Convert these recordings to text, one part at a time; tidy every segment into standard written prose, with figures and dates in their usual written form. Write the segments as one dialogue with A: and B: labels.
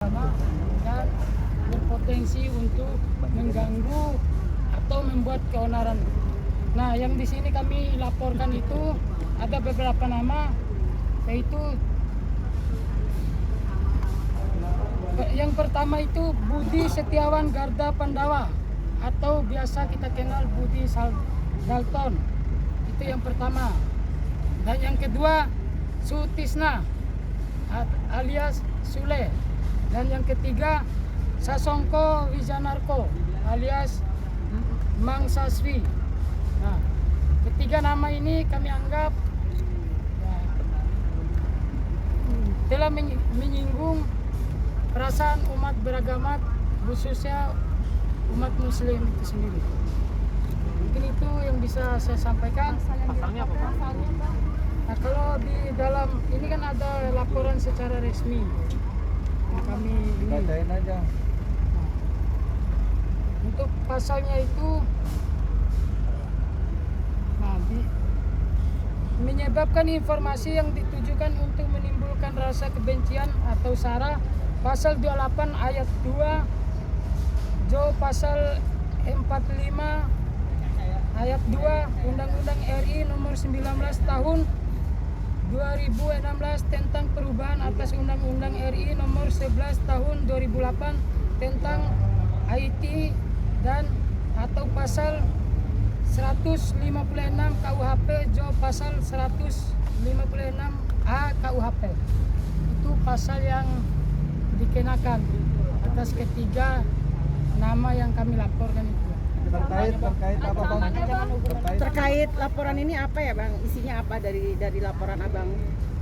A: agama dan berpotensi untuk mengganggu atau membuat keonaran. Nah, yang di sini kami laporkan itu ada beberapa nama, yaitu yang pertama itu Budi Setiawan Garda Pandawa atau biasa kita kenal Budi Dalton. Itu yang pertama. Dan yang kedua Sutisna alias Sule. Dan yang ketiga Sasongko Wijanarko alias Mang Saswi. Nah, ketiga nama ini kami anggap telah menyinggung perasaan umat beragama, khususnya umat muslim itu sendiri. Mungkin itu yang bisa saya sampaikan.
B: Pasalnya apa, Pak?
A: Nah, kalau di dalam ini kan ada laporan secara resmi. Nah, kami
C: bacain aja.
A: Nah, untuk pasalnya itu menyebabkan informasi yang ditujukan untuk menimbulkan rasa kebencian atau sara, pasal 28 ayat 2 Jo pasal 45 ayat 2 Undang-Undang RI nomor 19 tahun 2016 tentang perubahan atas Undang-Undang RI nomor 11 tahun 2008 tentang IT dan atau pasal 156 KUHP Jo pasal 156A KUHP. Itu pasal yang dikenakan atas ketiga nama yang kami laporkan itu.
C: Terkait apa Bang?
D: Terkait laporan ini apa ya Bang? Isinya apa dari laporan Abang?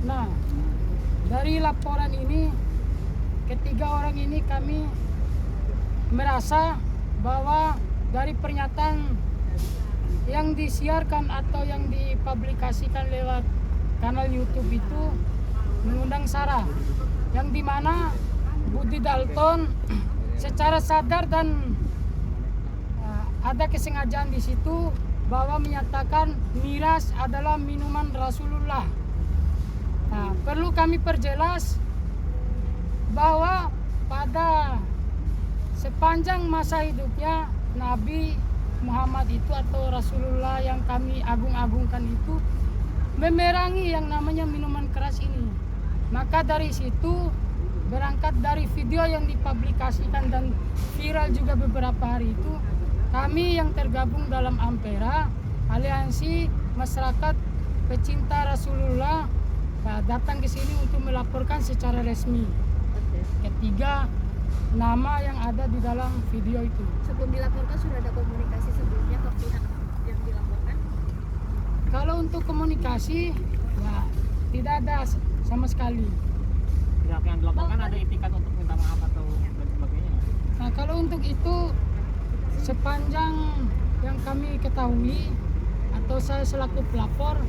A: Nah, dari laporan ini ketiga orang ini kami merasa bahwa dari pernyataan yang disiarkan atau yang dipublikasikan lewat kanal YouTube itu mengundang sara, yang dimana Budi Dalton secara sadar dan ada kesengajaan di situ bahwa menyatakan miras adalah minuman Rasulullah. Nah, perlu kami perjelas bahwa pada sepanjang masa hidupnya Nabi Muhammad itu atau Rasulullah yang kami agung-agungkan itu memerangi yang namanya minuman keras ini. Maka dari situ berangkat dari video yang dipublikasikan dan viral juga beberapa hari itu, kami yang tergabung dalam Ampera, aliansi masyarakat pecinta Rasulullah, datang ke sini untuk melaporkan secara resmi ketiga nama yang ada di dalam video itu.
E: Sebelum dilaporkan sudah ada komunikasi sebelumnya ke pihak yang dilaporkan?
A: Kalau untuk komunikasi, ya tidak ada sama sekali.
B: Pihak yang dilaporkan ada itikat untuk minta maaf atau dan sebagainya?
A: Nah, kalau untuk itu sepanjang yang kami ketahui atau saya selaku pelapor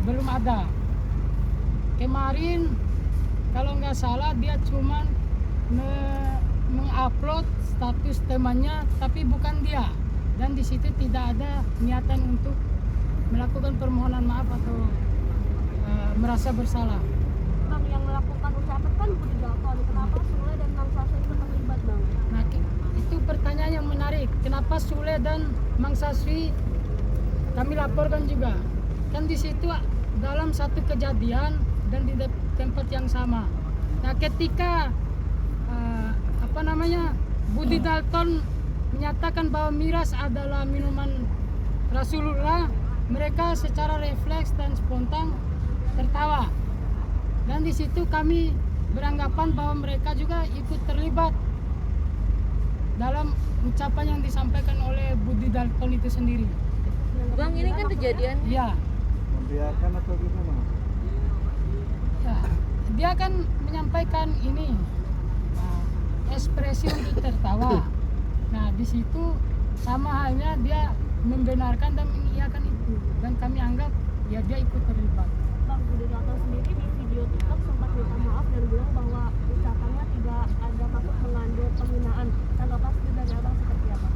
A: belum ada. Kemarin kalau nggak salah dia cuman mengupload status temannya, tapi bukan dia, dan di situ tidak ada niatan untuk melakukan permohonan maaf atau merasa bersalah.
E: Bang, yang melakukan ucapan kan Budi Dalton, kenapa Sule dan Mang Saswi itu terlibat Bang?
A: Nah, itu pertanyaan yang menarik. Kenapa Sule dan Mang Saswi kami laporkan juga? Kan di situ dalam satu kejadian dan di tempat yang sama. Nah, ketika Budi Dalton menyatakan bahwa miras adalah minuman Rasulullah, mereka secara refleks dan spontan tertawa. Dan di situ kami beranggapan bahwa mereka juga ikut terlibat dalam ucapan yang disampaikan oleh Budi Dalton itu sendiri.
E: Bang, ini kan kejadian.
A: Iya.
C: Membiarkan atau gimana?
A: Ya, dia kan menyampaikan ini ekspresi untuk tertawa. Nah, di situ sama halnya dia membenarkan dan mengiyakan itu, dan kami anggap ya dia ikut terlibat.
E: Bang, Budi Dalton sendiri di video TikTok sempat minta maaf dan bilang bahwa ucapannya tidak ada maksud mengandung penghinaan. Tanggapan dari Abang seperti apa?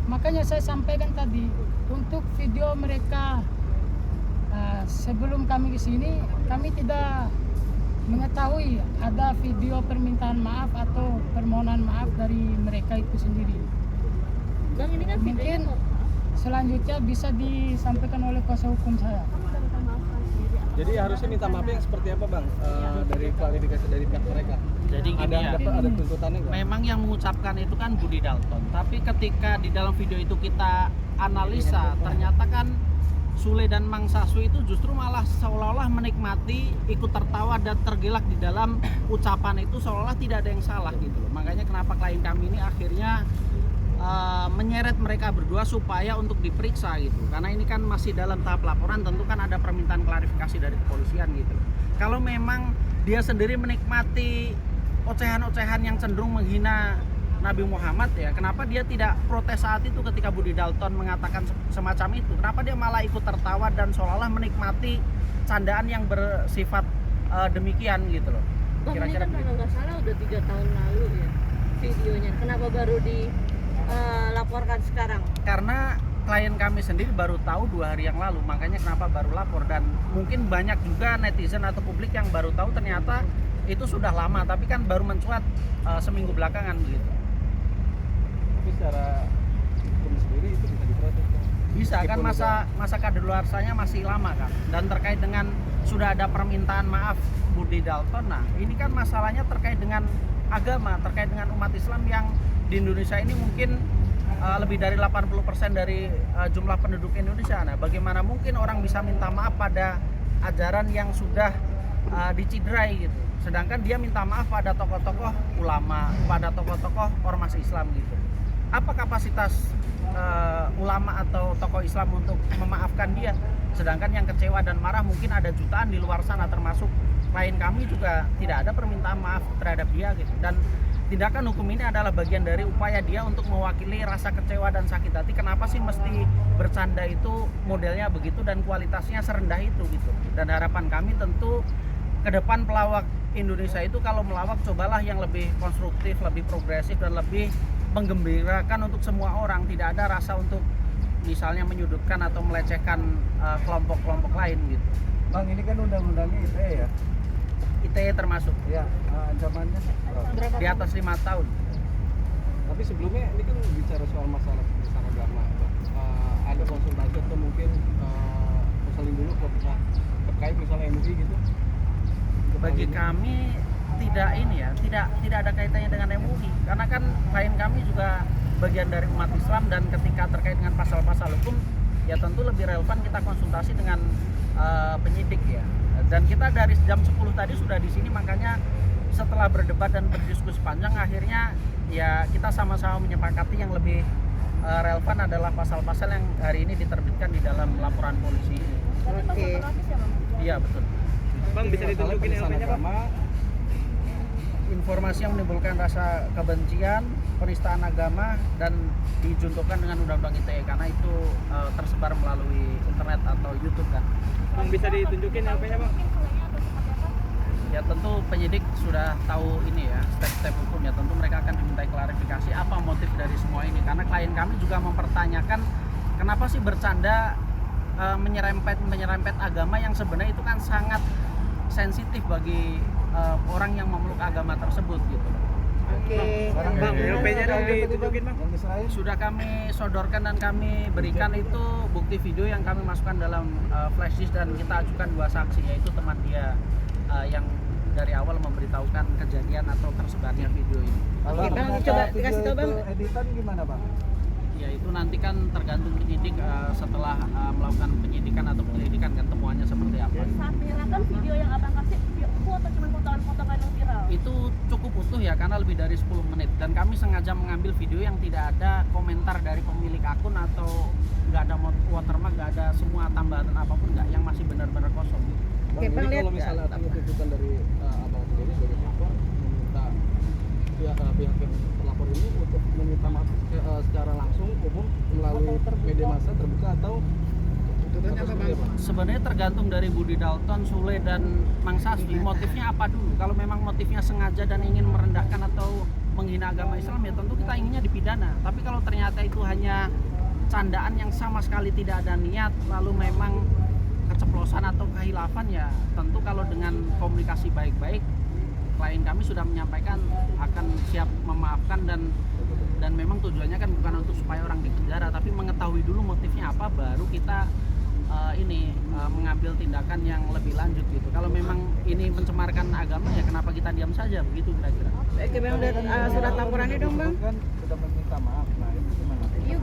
A: Makanya saya sampaikan tadi, untuk video mereka sebelum kami ke sini, kami tidak mengetahui ada video permintaan maaf atau permohonan maaf dari mereka itu sendiri.
E: Bang, ini kan
A: Mungkin
E: videonya
A: selanjutnya bisa disampaikan oleh kuasa hukum saya.
E: kamu udah minta maaf kan sendiri.
F: Jadi harusnya minta maaf yang seperti apa bang? Dari klarifikasi dari pihak mereka.
B: Jadi gini ya,
F: Ada tuntutannya nggak?
B: memang yang mengucapkan itu kan Budi Dalton. Tapi ketika di dalam video itu kita analisa, ternyata kan Sule dan Mang Sasu itu justru malah seolah-olah menikmati, ikut tertawa dan tergelak di dalam ucapan itu, seolah-olah tidak ada yang salah gitu loh. Makanya kenapa klien kami ini akhirnya menyeret mereka berdua supaya untuk diperiksa gitu. Karena ini kan masih dalam tahap laporan, tentu kan ada permintaan klarifikasi dari kepolisian gitu. Kalau memang dia sendiri menikmati ocehan-ocehan yang cenderung menghina Nabi Muhammad, ya kenapa dia tidak protes saat itu ketika Budi Dalton mengatakan semacam itu? Kenapa dia malah ikut tertawa dan seolah-olah menikmati candaan yang bersifat demikian gitu loh.
E: Bang, ini
B: Kira-kira
E: kan
B: begitu.
E: kalau nggak salah udah 3 tahun lalu ya videonya. Kenapa baru dilaporkan sekarang?
B: Karena klien kami sendiri baru tahu 2 hari yang lalu, makanya kenapa baru lapor. Dan mungkin banyak juga netizen atau publik yang baru tahu ternyata itu sudah lama, tapi kan baru mencuat seminggu belakangan begitu.
F: Tapi secara hukum sendiri itu bisa diproses kan?
B: Bisa kan, masa kadaluarsanya masih lama kan. Dan terkait dengan sudah ada permintaan maaf Budi Dalton, nah ini kan masalahnya terkait dengan agama, terkait dengan umat Islam yang di Indonesia ini mungkin lebih dari 80% dari jumlah penduduk Indonesia. Nah, bagaimana mungkin orang bisa minta maaf pada ajaran yang sudah dicidrai gitu. Sedangkan dia minta maaf pada tokoh-tokoh ulama, pada tokoh-tokoh ormas Islam gitu. Apa kapasitas ulama atau tokoh Islam untuk memaafkan dia? Sedangkan yang kecewa dan marah mungkin ada jutaan di luar sana, termasuk klien kami juga tidak ada permintaan maaf terhadap dia gitu. Dan tindakan hukum ini adalah bagian dari upaya dia untuk mewakili rasa kecewa dan sakit hati. Kenapa sih mesti bercanda itu modelnya begitu dan kualitasnya serendah itu gitu. Dan harapan kami tentu ke depan pelawak Indonesia itu kalau melawak cobalah yang lebih konstruktif, lebih progresif dan lebih menggembirakan untuk semua orang. Tidak ada rasa untuk misalnya menyudutkan atau melecehkan kelompok-kelompok lain gitu.
C: Bang, ini kan undang-undangnya ITE ya?
B: ITE termasuk
C: Iya, ancamannya berapa?
B: di atas 5 tahun.
F: Tapi sebelumnya ini kan bicara soal masalah penistaan agama. Ada konsultasi atau mungkin konseling dulu ke pihak terkait misalnya MUI gitu?
B: Bagi kami tidak ini ya, tidak ada kaitannya dengan MUI, karena kan klien kami juga bagian dari umat Islam, dan ketika terkait dengan pasal-pasal hukum ya tentu lebih relevan kita konsultasi dengan penyidik ya. Dan kita dari jam 10 tadi sudah di sini, makanya setelah berdebat dan berdiskusi panjang akhirnya ya kita sama-sama menyepakati yang lebih relevan adalah pasal-pasal yang hari ini diterbitkan di dalam laporan polisi ini.
E: Tapi pasal
D: Oke.
E: terapis ya, Bang?
B: Iya betul.
F: Bang, bisa ditunjukin
C: Penistaan
F: LP-nya Bang?
C: agama,
B: Informasi yang menimbulkan rasa kebencian, penistaan agama, dan dijuntukan dengan undang-undang ITE karena itu tersebar melalui internet atau YouTube kan.
F: Bang, bisa ditunjukin LP-nya Bang?
E: Mungkin sulainya atau seperti apa?
B: Ya tentu penyidik sudah tahu ini ya, step-step hukum ya, tentu mereka akan dimintai klarifikasi apa motif dari semua ini, karena klien kami juga mempertanyakan kenapa sih bercanda menyerempet agama yang sebenarnya itu kan sangat sensitif bagi orang yang memeluk agama tersebut gitu.
D: Oke.
F: Bang, LP-nya dong ditunjukin Bang.
C: yang Israel.
B: Sudah kami sodorkan dan kami berikan itu bukti video yang kami masukkan dalam flash disk, dan kita ajukan 2 saksi, yaitu teman dia yang dari awal memberitahukan kejadian atau tersebarnya video ini.
C: Kalau
D: Oke, Bang,
C: ternyata
D: coba
C: video
D: dikasih tahu, Bang.
C: itu editan gimana Bang?
B: Ya itu nanti kan tergantung penyidik setelah melakukan penyidikan atau penyelidikan kan temuannya seperti apa.
E: Saat menyerahkan video yang abang kasih, video utuh atau cuma potongan-potongan yang viral?
B: Itu cukup utuh ya, karena lebih dari 10 menit, dan kami sengaja mengambil video yang tidak ada komentar dari pemilik akun atau nggak ada watermark, nggak ada semua tambahan apapun, nggak, yang masih benar-benar kosong.
D: Oke,
F: Bang,
D: Bang,
F: jadi
D: lihat
F: kalau misalnya
B: ya,
F: ada tuntutan dari abang sendiri sebagai pelapor meminta pihak yang pelapor ini untuk meminta maaf secara langsung umum melalui media massa terbuka atau tuntutannya apa Bang?
B: Sebenarnya tergantung dari Budi Dalton, Sule, dan Mang Saswi motifnya apa dulu. Kalau memang motifnya sengaja dan ingin merendahkan atau menghina agama Islam ya tentu kita inginnya dipidana. Tapi kalau ternyata itu hanya candaan yang sama sekali tidak ada niat, lalu memang keceplosan atau kehilafan ya tentu kalau dengan komunikasi baik-baik klien kami sudah menyampaikan akan siap memaafkan dan memang tujuannya kan bukan untuk supaya orang dipenjara tapi mengetahui dulu motifnya apa baru kita mengambil tindakan yang lebih lanjut gitu. Kalau memang ini mencemarkan agama ya kenapa kita diam saja begitu kira-kira.
D: Oke bang, udah surat laporannya dong bang.
C: Kan sudah meminta maaf. Nah, itu gimana?
B: Ya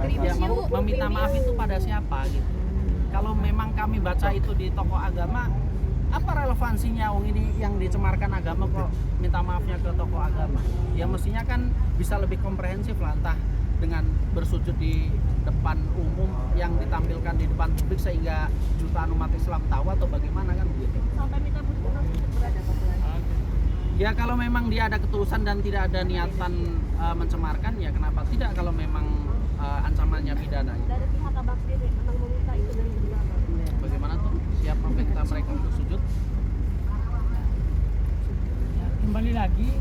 B: meminta maaf itu pada siapa gitu. Kalau memang kami baca itu di tokoh agama, apa relevansinya ini yang dicemarkan agama kok minta maafnya ke tokoh agama? Ya mestinya kan bisa lebih komprehensif lah, entah dengan bersujud di depan umum yang ditampilkan di depan publik sehingga jutaan umat Islam tahu atau bagaimana kan begitu.
E: Sampai minta putus berada
B: Ya kalau memang dia ada ketulusan dan tidak ada niatan mencemarkan ya kenapa tidak kalau memang ancamannya pidana.
E: dari pihak abang sendiri memang meminta itu dari belakang.
B: Bagaimana tuh? Siap meminta mereka untuk sujud?
A: Ya, kembali lagi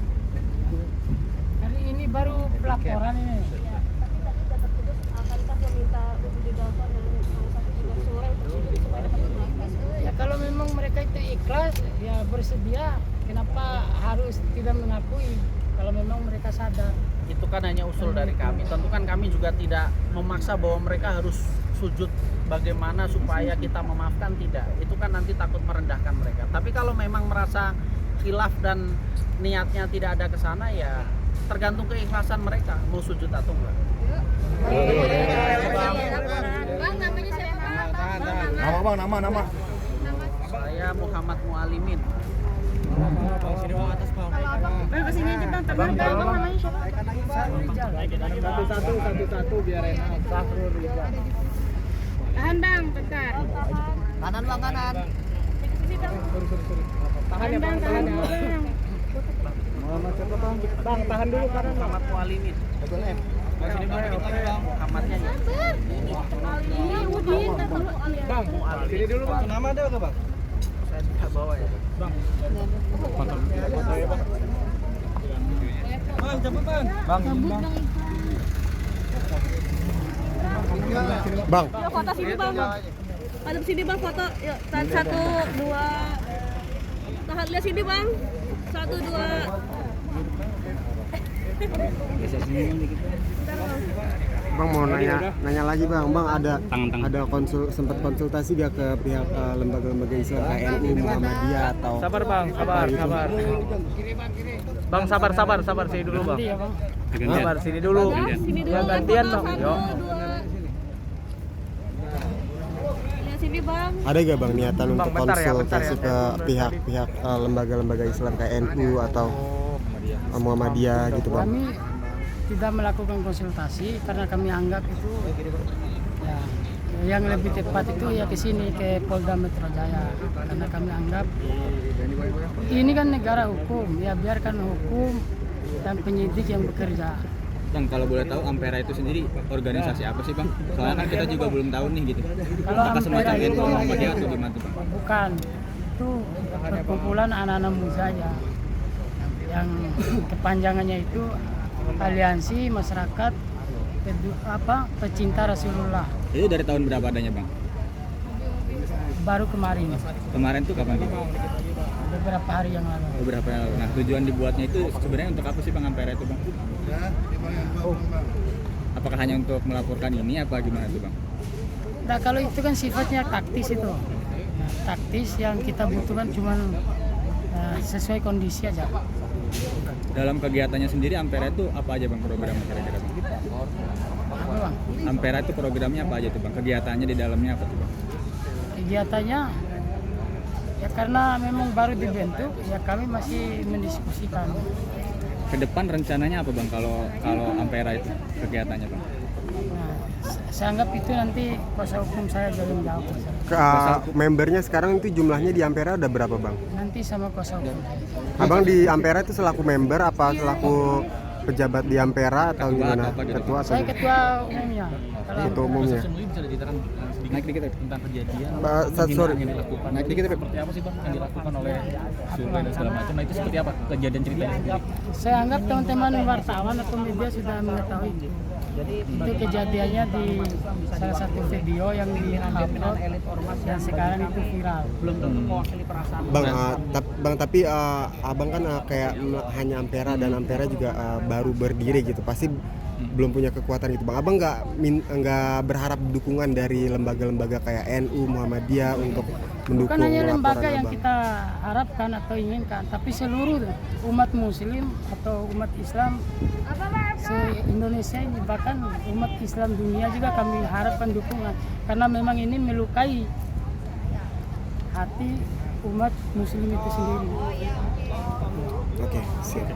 A: hari ini baru pelaporan ini.
E: Ya, tapi tadi sudah terputus akankah meminta Budi Dalton dan salah satu juga sore untuk sujud supaya dapat dimaafkan?
A: Ya kalau memang mereka itu ikhlas ya bersedia, kenapa harus tidak mengakui kalau memang mereka sadar.
B: Itu kan hanya usul dari kami. Tentu kan kami juga tidak memaksa bahwa mereka harus sujud bagaimana supaya kita memaafkan, tidak. Itu kan nanti takut merendahkan mereka. Tapi kalau memang merasa khilaf dan niatnya tidak ada ke sana ya tergantung keikhlasan mereka mau sujud atau enggak.
E: Bang, namanya siapa?
C: Nama bang, nama.
B: Saya Muhammad Mualimin.
D: Bang kesini aja bang, teman bang.
E: Namanya siapa?
C: Satu biar enak. Sahrul Rizal.
D: Tahan bang, bentar.
B: Kanan bang, kanan.
D: Tahan bang, tahan dulu bang.
C: Muhammad siapa bang?
A: Bang, tahan dulu karena
B: Muhammad Mualimin.
C: Betul M.
B: Sini bang, Muhammadnya ya.
E: Ini Udin.
C: Bang, sini dulu bang. Nama ada nggak bang?
B: Saya tidak bawa ya.
C: Bang, cepet bang. Bang, bang.
E: Yuk foto sini bang. Hadap sini bang foto. Yuk, 1, 2. Tahan lihat sini bang. 1, 2.
G: Bang mau nanya lagi bang, ada sempat konsultasi gak ke pihak lembaga-lembaga Islam kayak NU, Muhammadiyah atau
H: Sabar bang, sabar. Bang sabar sini dulu bang.
A: ya bang.
H: Sabar sini dulu.
E: Sini dulu.
H: Ya gantian bang.
E: 1,
H: Yuk.
E: 2. Lihat sini bang.
G: ada gak bang niatan
H: Bang,
G: untuk
H: bentar ya.
G: konsultasi ke pihak lembaga-lembaga Islam kayak NU atau Muhammadiyah gitu bang?
A: Kami tidak melakukan konsultasi karena kami anggap itu ya, yang lebih tepat itu ya ke sini ke Polda Metro Jaya karena kami anggap ini kan negara hukum ya biarkan hukum dan penyidik yang bekerja.
I: Bang, kalau boleh tahu Ampera itu sendiri organisasi apa sih bang? Soalnya kan kita juga belum tahu nih gitu.
A: Kalau
I: Apa semacam
A: Ampera
I: itu
A: itu
I: Muhammadiyah atau gimana tuh bang?
A: bukan, itu perkumpulan anak-anak muda aja yang kepanjangannya itu Aliansi Masyarakat Pecinta Rasulullah.
I: Itu dari tahun berapa adanya bang?
A: Baru kemarin,
I: Kemarin tuh kapan gitu?
A: beberapa hari yang lalu.
I: Beberapa yang lalu. Nah tujuan dibuatnya itu sebenarnya untuk apa sih bang Ampera itu bang? Apakah hanya untuk melaporkan ini apa gimana tuh bang?
A: Nah kalau itu kan sifatnya taktis itu, taktis yang kita butuhkan cuman sesuai kondisi aja.
I: Dalam kegiatannya sendiri Ampera itu apa aja bang programnya kira-kira bang?
A: Apa bang?
I: Ampera itu programnya apa aja tuh bang? Kegiatannya di dalamnya apa tuh bang?
A: Kegiatannya ya karena memang baru dibentuk ya kami masih mendiskusikan.
I: Ke depan rencananya apa bang kalau Ampera itu kegiatannya bang?
A: Nah, saya anggap itu nanti kuasa hukum saya jadi menjawab.
G: Membernya sekarang itu jumlahnya di Ampera ada berapa bang?
A: Nanti sama kuasa hukum.
G: Abang di Ampera itu selaku member apa selaku pejabat di Ampera atau
I: Ketua
G: gimana?
I: atau apa gitu?
G: Ketua atau
A: Saya ketua umumnya. Kalau
G: ketua umumnya?
F: bisa diterang sedikit
I: Naik dikit ya.
F: tentang kejadian
G: Sorry.
F: yang dilakukan.
I: Naik dikit ya.
F: Seperti apa sih bang yang dilakukan oleh survei dan segala macam? Nah itu seperti apa kejadian ceritanya sendiri?
A: saya anggap teman-teman wartawan atau media sudah mengetahui. Itu kejadiannya di salah satu video yang di-upload dan sekarang itu viral.
B: Belum tentu mewakili perasaan.
G: Bang, tapi abang kan kayak hanya Ampera dan Ampera juga baru berdiri gitu, pasti belum punya kekuatan gitu bang. Abang nggak berharap dukungan dari lembaga-lembaga kayak NU, Muhammadiyah untuk mendukung
A: Bukan hanya lembaga
G: laporan
A: yang
G: abang?
A: kita harapkan atau inginkan, tapi seluruh umat Muslim atau umat Islam se-Indonesia ini, bahkan umat Islam dunia juga kami harapkan dukungan, karena memang ini melukai hati umat Muslim itu sendiri.
G: Oke, siap.